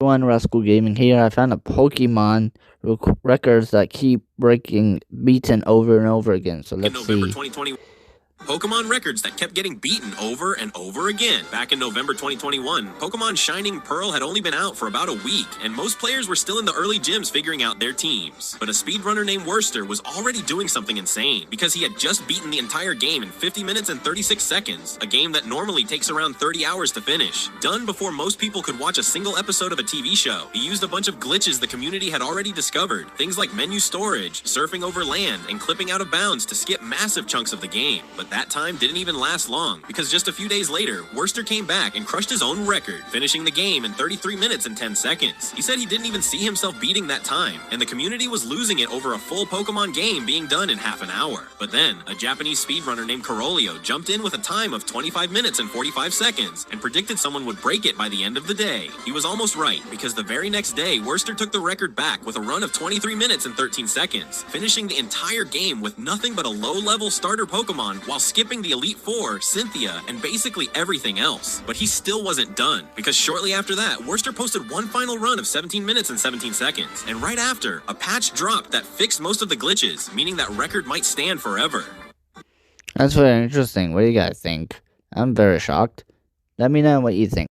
One Rascal Gaming here. I found a Pokemon records that keep breaking beaten over and over again. So let's November see. 2020. Pokemon records that kept getting beaten over and over again. Back in November 2021, Pokemon Shining Pearl had only been out for about a week, and most players were still in the early gyms figuring out their teams. But a speedrunner named Worster was already doing something insane, because he had just beaten the entire game in 50 minutes and 36 seconds, a game that normally takes around 30 hours to finish. Done before most people could watch a single episode of a TV show. He used a bunch of glitches the community had already discovered, things like menu storage, surfing over land, and clipping out of bounds to skip massive chunks of the game. But that time didn't even last long, because just a few days later, Worster came back and crushed his own record, finishing the game in 33 minutes and 10 seconds. He said he didn't even see himself beating that time, and the community was losing it over a full Pokemon game being done in half an hour. But then, a Japanese speedrunner named Corolio jumped in with a time of 25 minutes and 45 seconds, and predicted someone would break it by the end of the day. He was almost right, because the very next day, Worster took the record back with a run of 23 minutes and 13 seconds, finishing the entire game with nothing but a low-level starter Pokemon while skipping the Elite Four, Cynthia, and basically everything else. But he still wasn't done, because shortly after that, Worster posted one final run of 17 minutes and 17 seconds, and right after, a patch dropped that fixed most of the glitches, meaning that record might stand forever. That's very interesting. What do you guys think? I'm very shocked. Let me know what you think.